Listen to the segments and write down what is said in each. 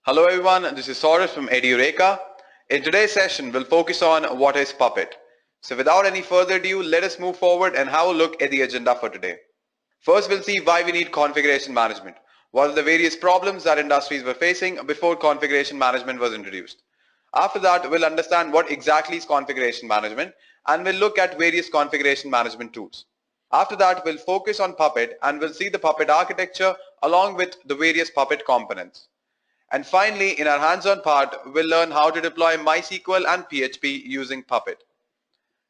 Hello everyone, this is Saurabh from Edureka. In today's session, we'll focus on what is Puppet. So without any further ado, let us move forward and have a look at the agenda for today. First, we'll see why we need configuration management. What are the various problems that industries were facing before configuration management was introduced. After that, we'll understand what exactly is configuration management and we'll look at various configuration management tools. After that, we'll focus on Puppet and we'll see the Puppet architecture along with the various Puppet components. And finally, in our hands-on part, we'll learn how to deploy MySQL and PHP using Puppet.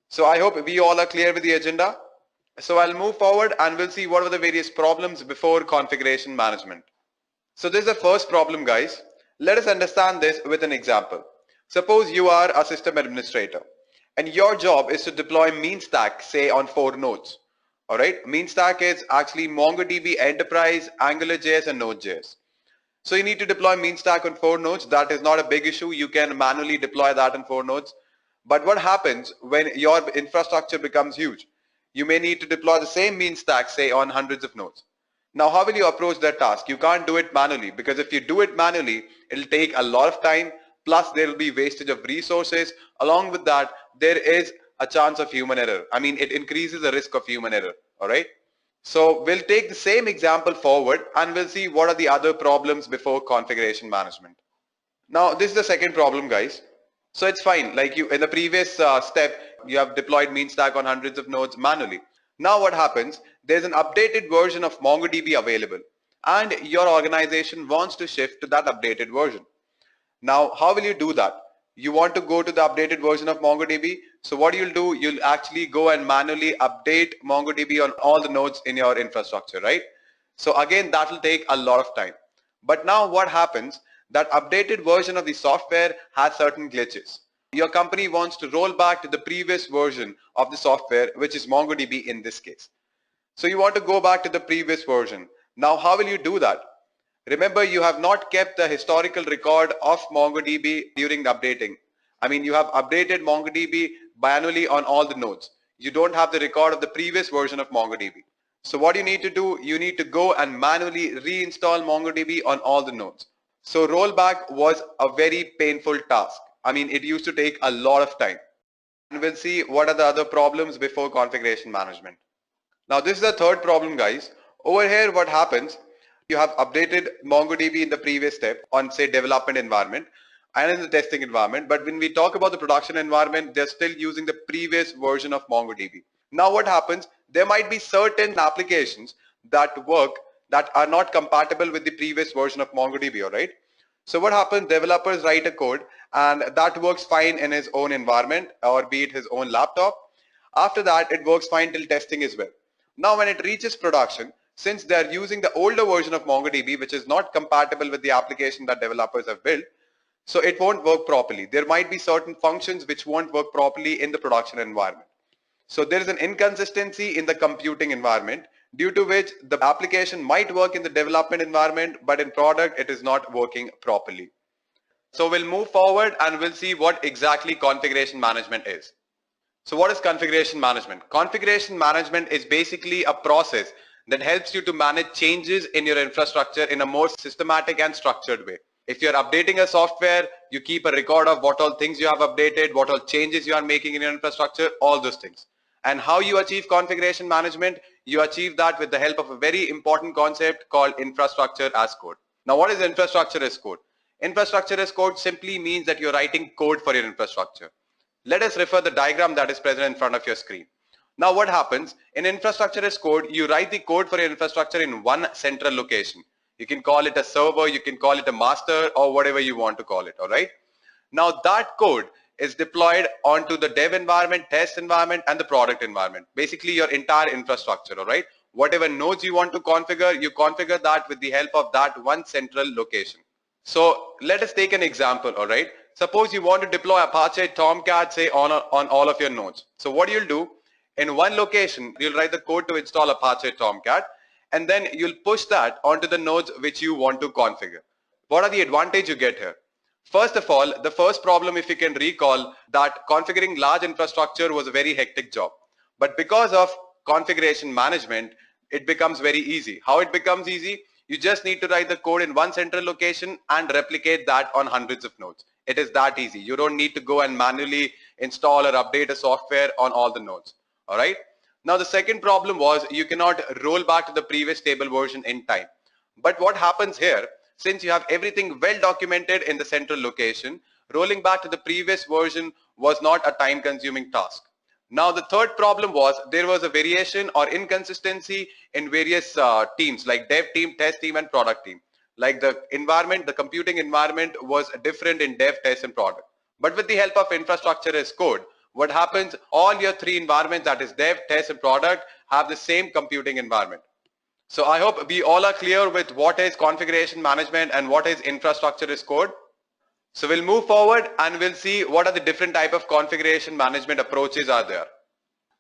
So I hope we all are clear with the agenda. So I'll move forward and we'll see what are the various problems before configuration management. So this is the first problem, guys. Let us understand this with an example. Suppose you are a system administrator and your job is to deploy MeanStack, say on 4 nodes. Alright, MeanStack is actually MongoDB Enterprise, AngularJS and Node.js. So you need to deploy MeanStack on 4 nodes. That is not a big issue. You can manually deploy that on 4 nodes. But what happens when your infrastructure becomes huge? You may need to deploy the same MeanStack, say on hundreds of nodes. Now, how will you approach that task? You can't do it manually because if you do it manually, it'll take a lot of time. Plus, there will be wastage of resources. Along with that, there is a chance of human error. I mean, it increases the risk of human error. All right. So we'll take the same example forward and we'll see what are the other problems before configuration management. Now this is the second problem, guys. So it's fine, like you in the previous step you have deployed MeanStack on hundreds of nodes manually. Now what happens, there's an updated version of MongoDB available and your organization wants to shift to that updated version. Now how will you do that? You want to go to the updated version of MongoDB. So what you'll do, you'll actually go and manually update MongoDB on all the nodes in your infrastructure, right? So again, that will take a lot of time. But now what happens, that updated version of the software has certain glitches. Your company wants to roll back to the previous version of the software, which is MongoDB in this case. So you want to go back to the previous version. Now how will you do that? Remember, you have not kept the historical record of MongoDB during the updating. I mean, you have updated MongoDB manually on all the nodes. You don't have the record of the previous version of MongoDB. So what you need to do, you need to go and manually reinstall MongoDB on all the nodes. So rollback was a very painful task. I mean, it used to take a lot of time. And we'll see what are the other problems before configuration management. Now this is the third problem, guys. Over here, what happens, you have updated MongoDB in the previous step on, say, development environment and in the testing environment. But when we talk about the production environment, they're still using the previous version of MongoDB. Now what happens, there might be certain applications that work that are not compatible with the previous version of MongoDB, all right? So what happens, developers write a code and that works fine in his own environment or be it his own laptop. After that, it works fine till testing as well. Now when it reaches production, since they are using the older version of MongoDB, which is not compatible with the application that developers have built, so it won't work properly. There might be certain functions which won't work properly in the production environment. So there is an inconsistency in the computing environment due to which the application might work in the development environment, but in product it is not working properly. So we'll move forward and we'll see what exactly configuration management is. So what is configuration management? Configuration management is basically a process that helps you to manage changes in your infrastructure in a more systematic and structured way. If you're updating a software, you keep a record of what all things you have updated, what all changes you are making in your infrastructure, all those things. And how you achieve configuration management, you achieve that with the help of a very important concept called infrastructure as code. Now what is infrastructure as code? Infrastructure as code simply means that you're writing code for your infrastructure. Let us refer the diagram that is present in front of your screen. Now what happens, in infrastructure as code, you write the code for your infrastructure in one central location. You can call it a server, you can call it a master or whatever you want to call it, all right? Now that code is deployed onto the dev environment, test environment and the product environment. Basically your entire infrastructure, all right? Whatever nodes you want to configure, you configure that with the help of that one central location. So let us take an example, all right? Suppose you want to deploy Apache Tomcat, say on all of your nodes. So what you'll do, in one location, you'll write the code to install Apache Tomcat and then you'll push that onto the nodes which you want to configure. What are the advantages you get here? First of all, the first problem, if you can recall, that configuring large infrastructure was a very hectic job. But because of configuration management, it becomes very easy. How it becomes easy? You just need to write the code in one central location and replicate that on hundreds of nodes. It is that easy. You don't need to go and manually install or update a software on all the nodes. All right. Now the second problem was you cannot roll back to the previous stable version in time. But what happens here, since you have everything well documented in the central location, rolling back to the previous version was not a time consuming task. Now the third problem was there was a variation or inconsistency in various teams like dev team, test team and product team. Like the environment, the computing environment was different in dev, test and product. But with the help of infrastructure as code, what happens, all your three environments, that is dev, test and product, have the same computing environment. So I hope we all are clear with what is configuration management and what is infrastructure as code. So we'll move forward and we'll see what are the different type of configuration management approaches are there.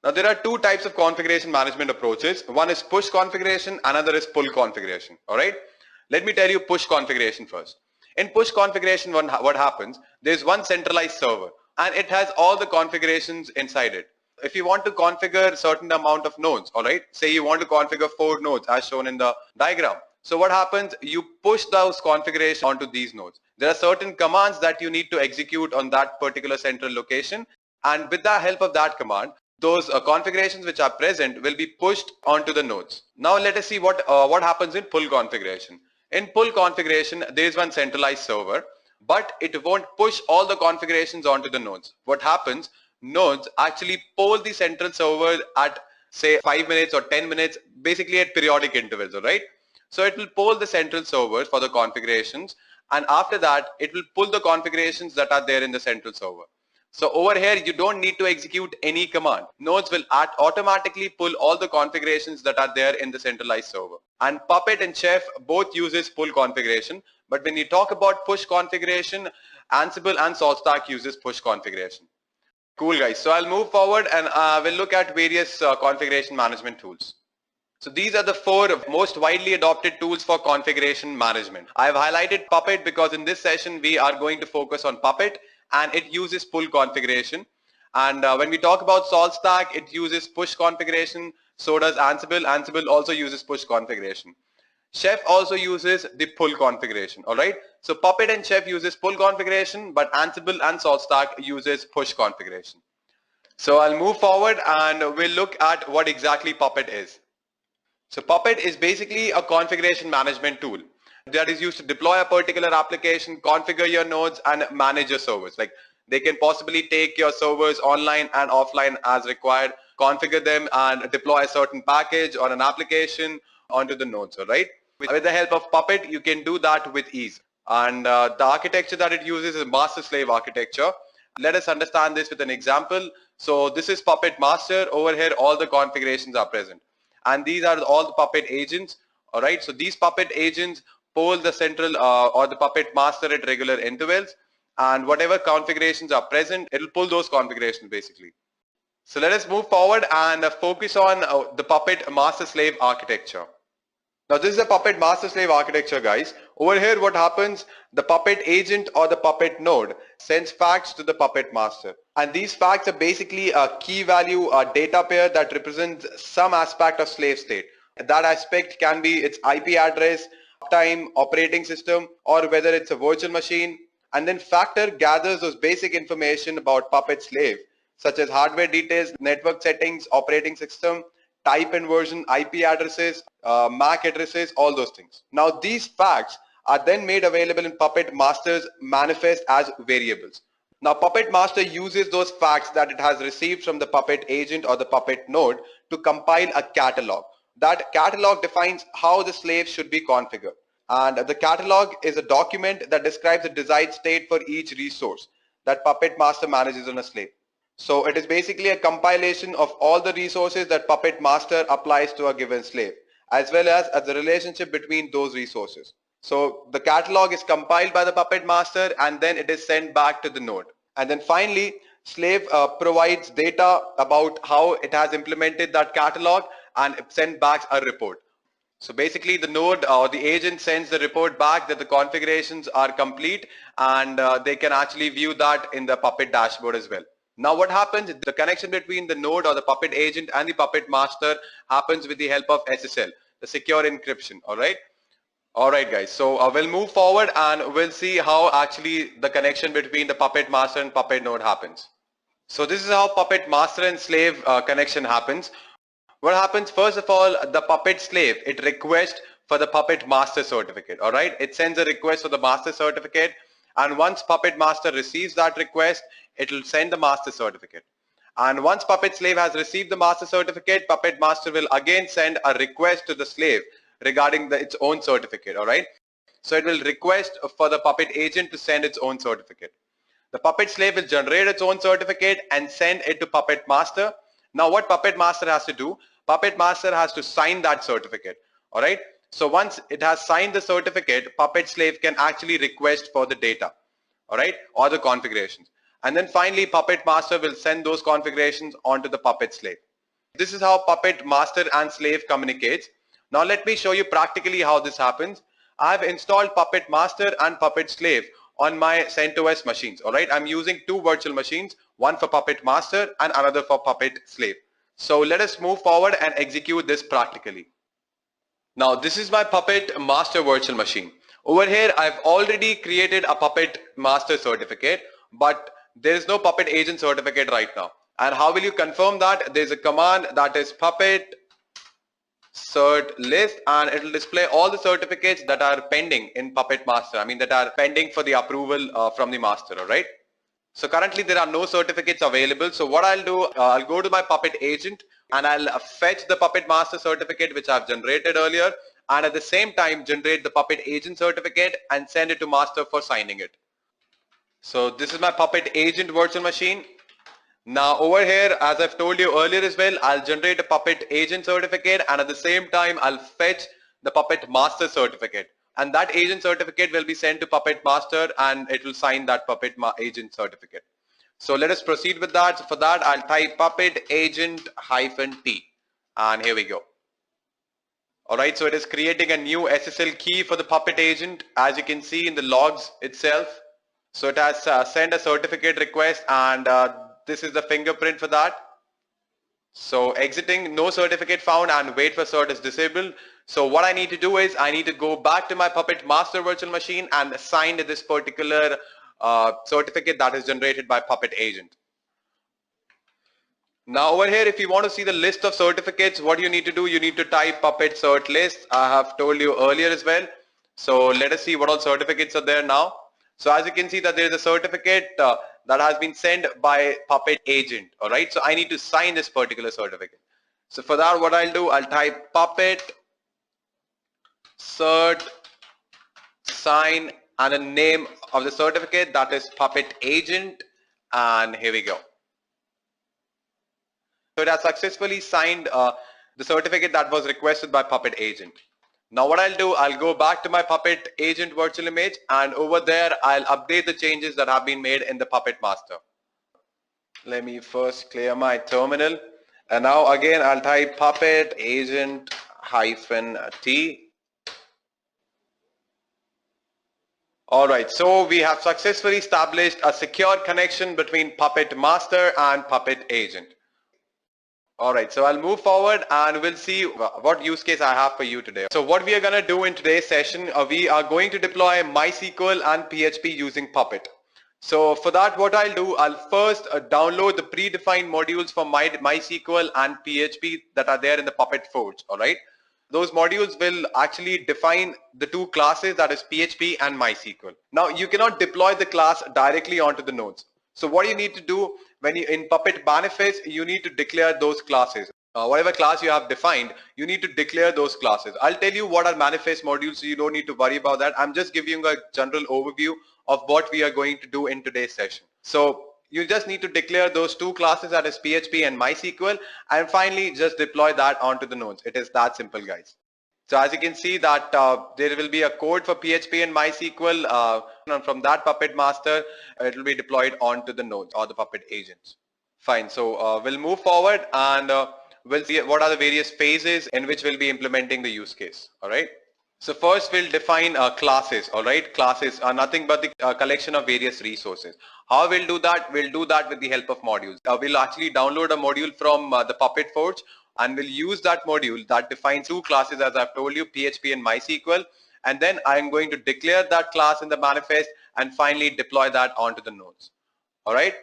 Now there are two types of configuration management approaches. One is push configuration, another is pull configuration. All right. Let me tell you push configuration first. In push configuration, what happens? There's one centralized server and it has all the configurations inside it. If you want to configure certain amount of nodes, all right, say you want to configure 4 nodes as shown in the diagram. So what happens? You push those configurations onto these nodes. There are certain commands that you need to execute on that particular central location, and with the help of that command, those configurations which are present will be pushed onto the nodes. Now let us see what happens in pull configuration. In pull configuration, there is one centralized server, but it won't push all the configurations onto the nodes. What happens? Nodes actually poll the central server at say 5 minutes or 10 minutes, basically at periodic intervals, all right? So it will poll the central servers for the configurations, and after that it will pull the configurations that are there in the central server. So over here you don't need to execute any command. Nodes will automatically pull all the configurations that are there in the centralized server. And Puppet and Chef both uses pull configuration, but when you talk about push configuration, Ansible and SaltStack uses push configuration. Cool guys, so I'll move forward and we'll look at various configuration management tools. So these are the 4 most widely adopted tools for configuration management. I've highlighted Puppet because in this session we are going to focus on Puppet and it uses pull configuration. And when we talk about SaltStack, it uses push configuration, so does Ansible. Ansible also uses push configuration. Chef also uses the pull configuration, alright? So Puppet and Chef uses pull configuration, but Ansible and SaltStack uses push configuration. So I'll move forward and we'll look at what exactly Puppet is. So Puppet is basically a configuration management tool that is used to deploy a particular application, configure your nodes and manage your servers. Like they can possibly take your servers online and offline as required, configure them and deploy a certain package or an application onto the nodes, all right? With the help of Puppet, you can do that with ease. And the architecture that it uses is master-slave architecture. Let us understand this with an example. So this is Puppet master. Over here, all the configurations are present. And these are all the Puppet agents. All right. So these Puppet agents poll the central or the Puppet master at regular intervals. And whatever configurations are present, it will pull those configurations basically. So let us move forward and focus on the Puppet master-slave architecture. Now this is a Puppet master-slave architecture, guys. Over here what happens, the Puppet agent or the Puppet node sends facts to the Puppet master. And these facts are basically a key value data pair that represents some aspect of slave state. That aspect can be its IP address, uptime, operating system, or whether it's a virtual machine. And then Factor gathers those basic information about Puppet slave, such as hardware details, network settings, operating system, type and version, IP addresses, MAC addresses, all those things. Now these facts are then made available in Puppet master's manifest as variables. Now Puppet master uses those facts that it has received from the Puppet agent or the Puppet node to compile a catalog. That catalog defines how the slave should be configured. And the catalog is a document that describes the desired state for each resource that Puppet master manages on a slave. So it is basically a compilation of all the resources that Puppet master applies to a given slave, as well as the relationship between those resources. So the catalog is compiled by the Puppet master and then it is sent back to the node. And then finally, slave provides data about how it has implemented that catalog and send back a report. So basically the node or the agent sends the report back that the configurations are complete and they can actually view that in the Puppet dashboard as well. Now what happens, the connection between the node or the Puppet agent and the Puppet master happens with the help of SSL, the secure encryption, all right? Alright guys, so we'll move forward and we'll see how actually the connection between the Puppet master and Puppet node happens. So this is how Puppet master and slave connection happens. What happens, first of all, the Puppet slave, it requests for the Puppet master certificate. Alright, it sends a request for the master certificate, and once Puppet master receives that request, it will send the master certificate. And once Puppet slave has received the master certificate, Puppet master will again send a request to the slave regarding its own certificate. Alright, so it will request for the Puppet agent to send its own certificate. The Puppet slave will generate its own certificate and send it to Puppet master. Now what Puppet master has to do? Puppet master has to sign that certificate. Alright. So once it has signed the certificate, Puppet slave can actually request for the data. Alright. Or the configurations. And then finally Puppet master will send those configurations onto the Puppet slave. This is how Puppet master and slave communicates. Now let me show you practically how this happens. I have installed Puppet master and Puppet slave on my CentOS machines. Alright, I'm using two virtual machines, one for Puppet master and another for Puppet slave. So let us move forward and execute this practically. Now this is my Puppet master virtual machine. Over here I've already created a Puppet master certificate, but there is no Puppet agent certificate right now. And how will you confirm that? There's a command that is Puppet cert list, and it will display all the certificates that are pending in Puppet master. I mean that are pending for the approval from the master. Alright. So currently there are no certificates available. So what I'll do, I'll go to my Puppet agent and I'll fetch the Puppet master certificate which I've generated earlier, and at the same time generate the Puppet agent certificate and send it to master for signing it. So this is my Puppet agent virtual machine. Now over here, as I've told you earlier as well, I'll generate a Puppet agent certificate, and at the same time I'll fetch the Puppet master certificate, and that agent certificate will be sent to Puppet master and it will sign that Puppet agent certificate. So let us proceed with that. So for that I'll type Puppet agent -t, and here we go. Alright, so it is creating a new SSL key for the Puppet agent, as you can see in the logs itself. So it has sent a certificate request, and this is the fingerprint for that. So exiting, no certificate found, and wait for cert is disabled. So what I need to do is I need to go back to my Puppet master virtual machine and assign this particular certificate that is generated by Puppet agent. Now over here, if you want to see the list of certificates, what you need to do, you need to type Puppet cert list. I have told you earlier as well. So let us see what all certificates are there now. So as you can see that there is a certificate that has been sent by Puppet agent. Alright, so I need to sign this particular certificate. So for that what I'll do, I'll type Puppet cert sign and the name of the certificate, that is Puppet agent, and here we go. So it has successfully signed the certificate that was requested by Puppet agent. Now what I'll do, I'll go back to my Puppet agent virtual image, and over there I'll update the changes that have been made in the Puppet master. Let me first clear my terminal, and now again I'll type Puppet agent -t. Alright, so we have successfully established a secure connection between Puppet master and Puppet agent. Alright, so I'll move forward and we'll see what use case I have for you today. So what we are going to do in today's session, we are going to deploy MySQL and PHP using Puppet. So for that what I'll do, I'll first download the predefined modules for MySQL and PHP that are there in the Puppet Forge. Alright, those modules will actually define the two classes, that is PHP and MySQL. Now you cannot deploy the class directly onto the nodes. So what you need to do, when you in Puppet manifest, you need to declare those classes. Whatever class you have defined, you need to declare those classes. I'll tell you what are manifest modules, so you don't need to worry about that. I'm just giving you a general overview of what we are going to do in today's session. So you just need to declare those two classes, that is PHP and MySQL, and finally just deploy that onto the nodes. It is that simple, guys. So as you can see that there will be a code for PHP and MySQL, and from that Puppet master it will be deployed onto the nodes or the Puppet agents. Fine, so we'll move forward and we'll see what are the various phases in which we'll be implementing the use case. Alright, so first we'll define classes. Alright, classes are nothing but the collection of various resources. How we'll do that? We'll do that with the help of modules. We'll actually download a module from the Puppet Forge, and we'll use that module that defines two classes, as I've told you, PHP and MySQL, and then I'm going to declare that class in the manifest and finally deploy that onto the nodes. All right.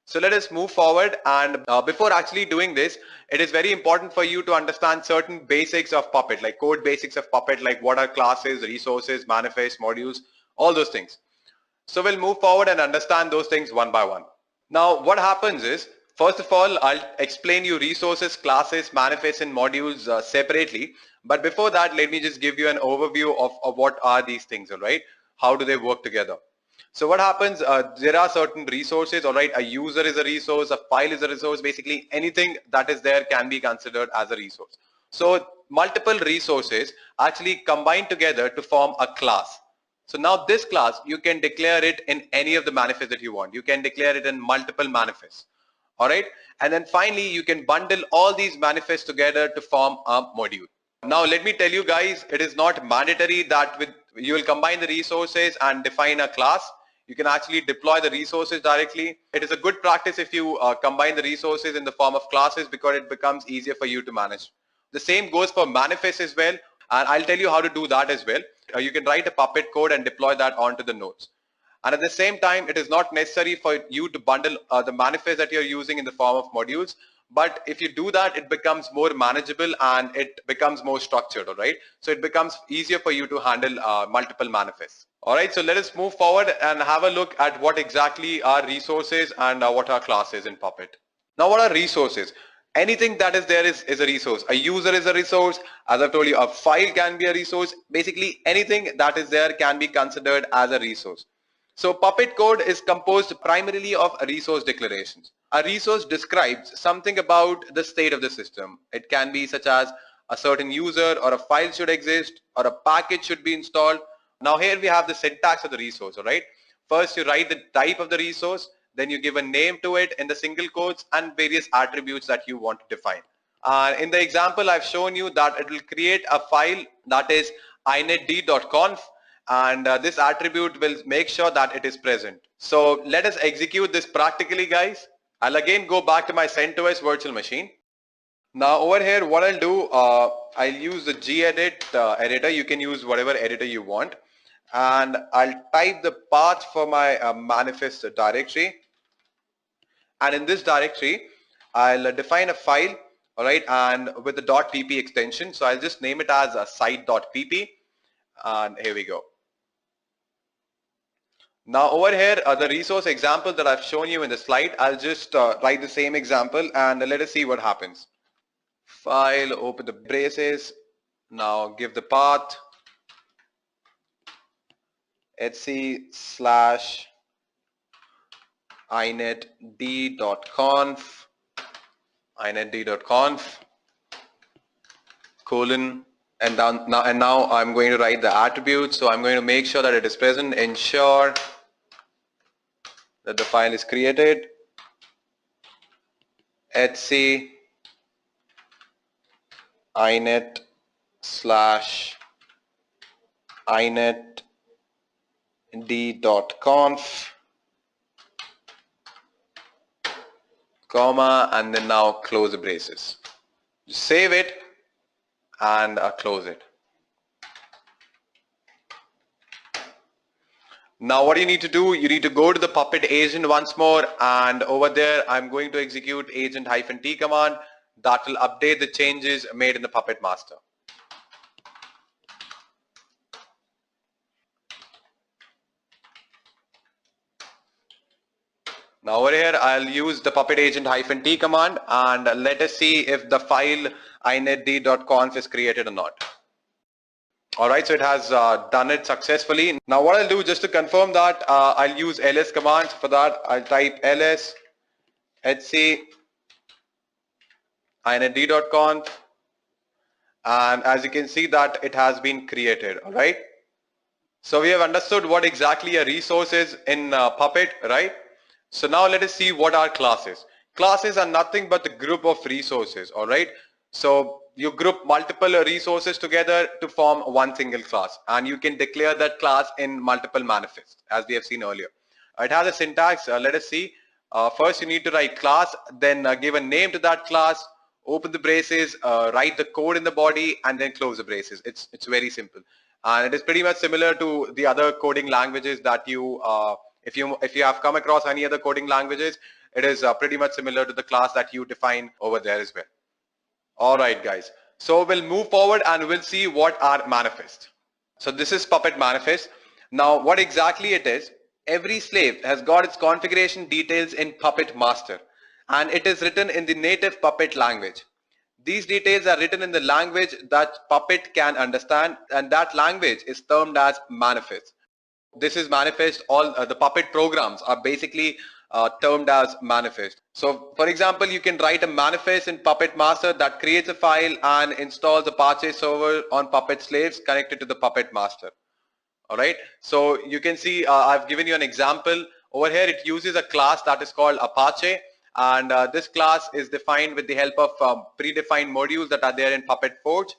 So let us move forward, and before actually doing this, it is very important for you to understand certain basics of Puppet, like code basics of Puppet, like what are classes, resources, manifests, modules, all those things. So we'll move forward and understand those things one by one. Now what happens is, first of all, I'll explain you resources, classes, manifests and modules separately. But before that, let me just give you an overview of what are these things, all right? How do they work together? So what happens, there are certain resources, all right? A user is a resource, a file is a resource, basically anything that is there can be considered as a resource. So multiple resources actually combine together to form a class. So now this class, you can declare it in any of the manifests that you want. You can declare it in multiple manifests. All right. And then finally, you can bundle all these manifests together to form a module. Now, let me tell you guys, it is not mandatory that you will combine the resources and define a class. You can actually deploy the resources directly. It is a good practice if you combine the resources in the form of classes, because it becomes easier for you to manage. The same goes for manifests as well. And I'll tell you how to do that as well. You can write a Puppet code and deploy that onto the nodes. And at the same time, it is not necessary for you to bundle the manifest that you're using in the form of modules. But if you do that, it becomes more manageable and it becomes more structured, all right? So it becomes easier for you to handle multiple manifests. All right, so let us move forward and have a look at what exactly are resources and what are classes in Puppet. Now, what are resources? Anything that is there is a resource. A user is a resource. As I've told you, a file can be a resource. Basically, anything that is there can be considered as a resource. So Puppet code is composed primarily of resource declarations. A resource describes something about the state of the system. It can be such as a certain user or a file should exist or a package should be installed. Now here we have the syntax of the resource, all right? First you write the type of the resource, then you give a name to it in the single quotes and various attributes that you want to define. In the example, I've shown you that it will create a file that is inetd.conf, and this attribute will make sure that it is present. So let us execute this practically, guys. I'll again go back to my CentOS virtual machine. Now over here, what I'll do, I'll use the gedit editor. You can use whatever editor you want. And I'll type the path for my manifest directory. And in this directory, I'll define a file, all right, and with the .pp extension. So I'll just name it as a site.pp, and here we go. Now over here, the resource example that I've shown you in the slide, I'll just write the same example and let us see what happens. File, open the braces, now give the path, etc/inetd.conf, colon, and now I'm going to write the attribute. So I'm going to make sure that it is present, ensure that the file is created, etc inetd.conf, comma, and then now close the braces. Just save it and close it. Now what you need to do, you need to go to the Puppet agent once more, and over there I'm going to execute agent-t command that will update the changes made in the Puppet master. Now over here I'll use the Puppet agent-t command and let us see if the file inetd.conf is created or not. Alright, so it has done it successfully. Now what I'll do, just to confirm that, I'll use ls commands. For that I'll type ls etc inetd.conf, and as you can see that it has been created. Alright, so we have understood what exactly a resource is in Puppet, right? So now let us see what are classes. Classes are nothing but the group of resources, alright? So you group multiple resources together to form one single class, and you can declare that class in multiple manifests as we have seen earlier. It has a syntax, let us see. First you need to write class, then give a name to that class, open the braces, write the code in the body, and then close the braces. It's very simple. and it is pretty much similar to the other coding languages that if you have come across any other coding languages, it is pretty much similar to the class that you define over there as well. All right, guys. So we'll move forward and we'll see what are manifest. So this is Puppet manifest. Now, what exactly it is? Every slave has got its configuration details in Puppet master, and it is written in the native Puppet language. These details are written in the language that Puppet can understand, and that language is termed as manifest. This is manifest. All the Puppet programs are basically termed as manifest. So for example, you can write a manifest in Puppet master that creates a file and installs Apache server on Puppet slaves connected to the Puppet master. All right, so you can see I've given you an example over here. It uses a class that is called Apache, and this class is defined with the help of predefined modules that are there in Puppet Forge,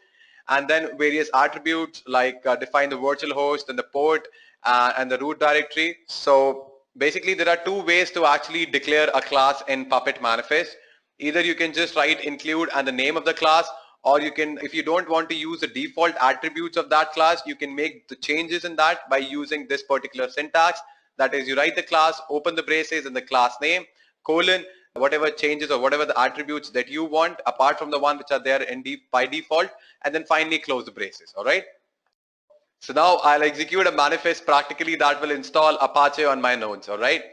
and then various attributes like define the virtual host and the port and the root directory. So basically there are two ways to actually declare a class in Puppet manifest. Either you can just write include and the name of the class, or you can, if you don't want to use the default attributes of that class, you can make the changes in that by using this particular syntax. That is, you write the class, open the braces and the class name, colon, whatever changes or whatever the attributes that you want apart from the one which are there by default, and then finally close the braces. All right. So now I'll execute a manifest practically that will install Apache on my nodes. All right.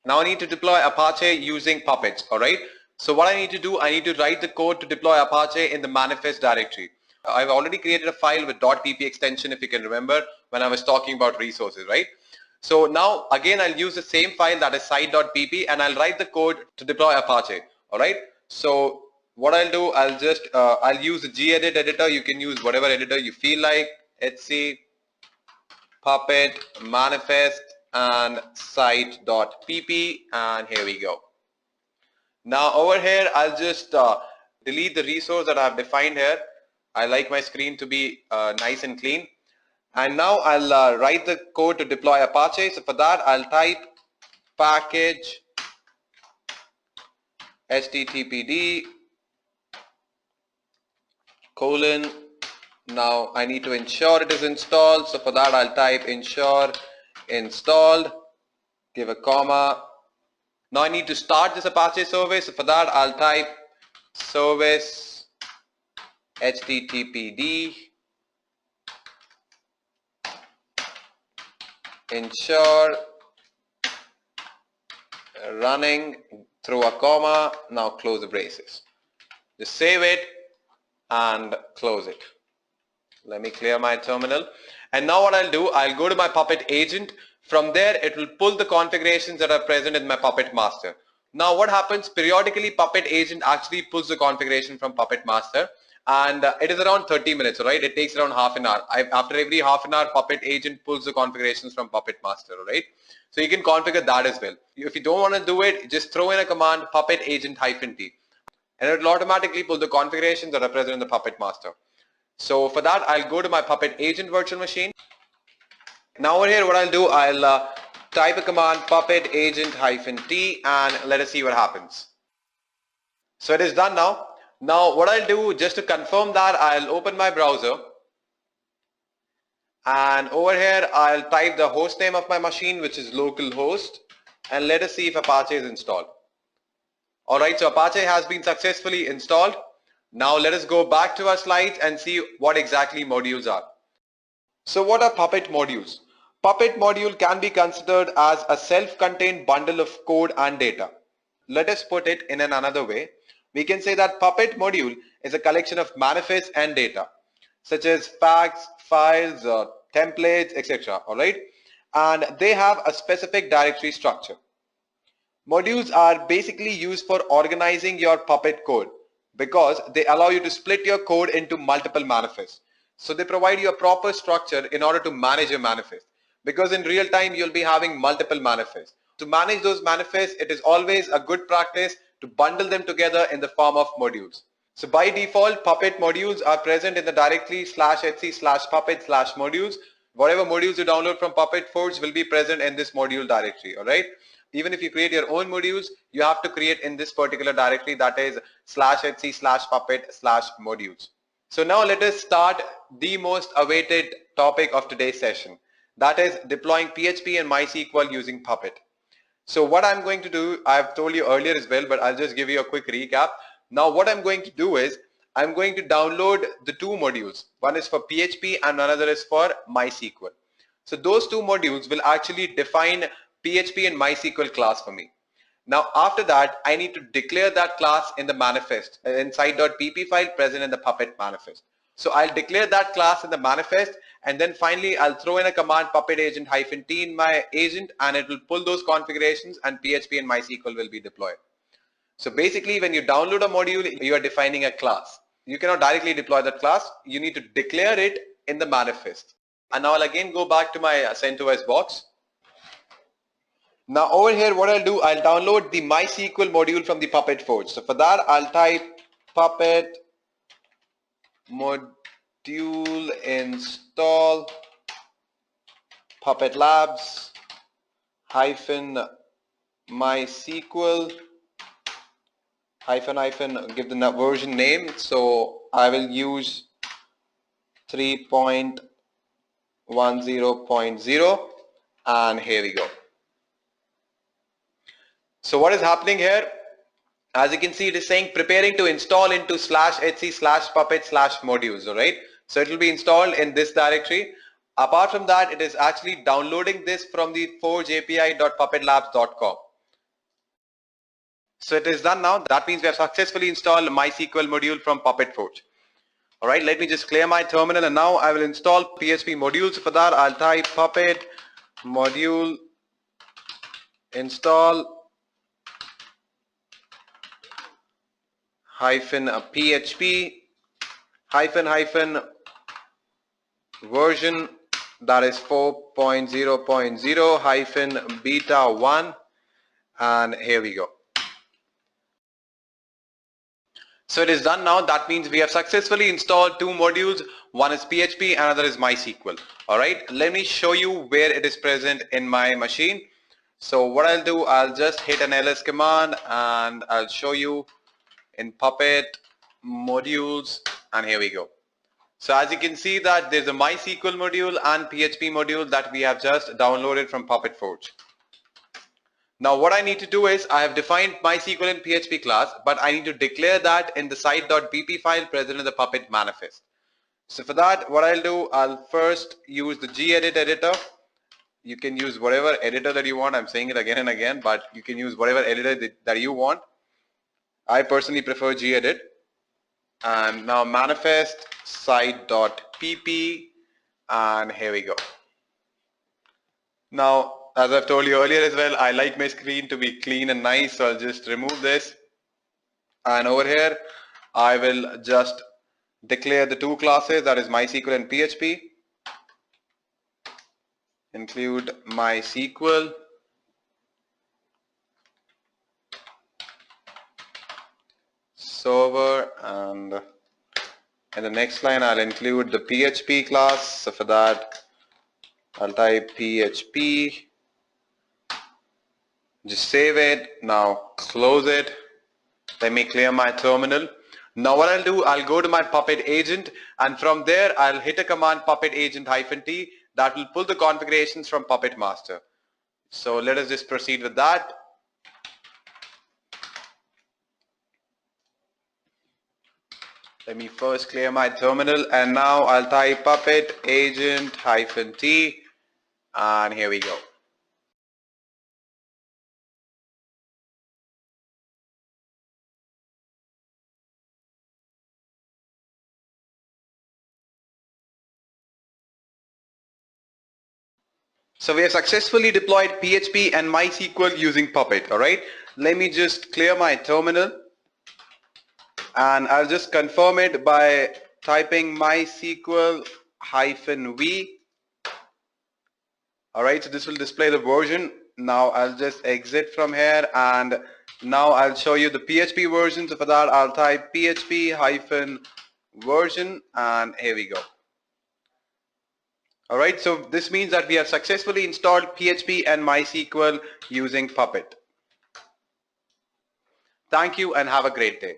Now I need to deploy Apache using Puppets. All right. So what I need to do, I need to write the code to deploy Apache in the manifest directory. I've already created a file with .pp extension, if you can remember when I was talking about resources, right? So now again I'll use the same file, that is site.pp, and I'll write the code to deploy Apache. All right. So what I'll do, I'll use the gedit editor. You can use whatever editor you feel like. etc puppet manifest and site.pp, and here we go. Now over here I'll just delete the resource that I've defined here. I like my screen to be nice and clean. And now I'll write the code to deploy Apache. So for that I'll type package httpd colon. Now I need to ensure it is installed. So for that I'll type ensure installed, give a comma. Now I need to start this Apache service. So for that I'll type service httpd ensure running through a comma. Now close the braces. Just save it and close it. Let me clear my terminal. And now what I'll do, I'll go to my Puppet agent. From there, it will pull the configurations that are present in my Puppet master. Now what happens, periodically Puppet agent actually pulls the configuration from Puppet master, and it is around 30 minutes, right? It takes around half an hour. After every half an hour, Puppet agent pulls the configurations from Puppet master, right? So you can configure that as well. If you don't want to do it, just throw in a command puppet agent -t, and it will automatically pull the configurations that are present in the Puppet master. So for that, I'll go to my Puppet agent virtual machine. Now over here, what I'll do, I'll type a command puppet agent -t, and let us see what happens. So it is done now. Now what I'll do, just to confirm that, I'll open my browser, and over here I'll type the host name of my machine, which is localhost, and let us see if Apache is installed. Alright, so Apache has been successfully installed. Now let us go back to our slides and see what exactly modules are. So what are Puppet modules? Puppet module can be considered as a self-contained bundle of code and data. Let us put it in another way. We can say that Puppet module is a collection of manifests and data, such as facts, files, templates, etc. Alright, and they have a specific directory structure. Modules are basically used for organizing your Puppet code because they allow you to split your code into multiple manifests. So they provide you a proper structure in order to manage your manifest, because in real time you'll be having multiple manifests. To manage those manifests, it is always a good practice to bundle them together in the form of modules. So by default, Puppet modules are present in the directory /etc/puppet/modules. Whatever modules you download from Puppet Forge will be present in this module directory. Alright. Even if you create your own modules, you have to create in this particular directory, that is /etc/puppet/modules. So now let us start the most awaited topic of today's session. That is deploying PHP and MySQL using Puppet. So what I'm going to do, I've told you earlier as well, but I'll just give you a quick recap. Now what I'm going to do is, I'm going to download the two modules. One is for PHP and another is for MySQL. So those two modules will actually define PHP and MySQL class for me. Now after that, I need to declare that class in the manifest, in site.pp file present in the Puppet manifest. So I'll declare that class in the manifest, and then finally I'll throw in a command puppet agent -t in my agent, and it will pull those configurations and PHP and MySQL will be deployed. So basically when you download a module, you are defining a class. You cannot directly deploy that class. You need to declare it in the manifest. And now I'll again go back to my CentOS box. Now over here what I'll do, I'll download the MySQL module from the Puppet forge. So for that I'll type Puppet module install Puppet Labs -MySQL -- give the version name. So I will use 3.10.0 and here we go. So what is happening here? As you can see, it is saying preparing to install into /etc/puppet/modules, alright? So it will be installed in this directory. Apart from that, it is actually downloading this from the forge api.puppetlabs.com. So it is done now. That means we have successfully installed MySQL module from Puppet Forge. Alright, let me just clear my terminal and now I will install PHP modules. For that, I'll type Puppet module install -PHP version, that is 4.0.0 beta 1, and here we go. So it is done now. That means we have successfully installed two modules. One is PHP, another is MySQL. Alright, let me show you where it is present in my machine. So what I'll do, I'll just hit an ls command and I'll show you in Puppet modules, and here we go. So as you can see that there's a MySQL module and PHP module that we have just downloaded from Puppet Forge. Now what I need to do is, I have defined MySQL and PHP class, but I need to declare that in the site.pp file present in the Puppet manifest. So for that, what I'll do, I'll first use the gedit editor. You can use whatever editor that you want. I'm saying it again and again, but you can use whatever editor that you want. I personally prefer gedit. And now manifest site.pp, and here we go. Now as I've told you earlier as well, I like my screen to be clean and nice, so I'll just remove this, and over here I will just declare the two classes, that is MySQL and PHP. Include MySQL server, and in the next line I'll include the PHP class. So for that I'll type PHP, just save it, now close it. Let me clear my terminal. Now what I'll do, I'll go to my Puppet agent, and from there I'll hit a command Puppet agent -t that will pull the configurations from Puppet master. So let us just proceed with that. Let me first clear my terminal, and now I'll type Puppet agent -t, and here we go. So we have successfully deployed PHP and MySQL using Puppet. Alright, let me just clear my terminal, and I'll just confirm it by typing MySQL -v. Alright, so this will display the version. Now I'll just exit from here, and now I'll show you the PHP version. So for that I'll type PHP -version, and here we go. Alright, so this means that we have successfully installed PHP and MySQL using Puppet. Thank you and have a great day.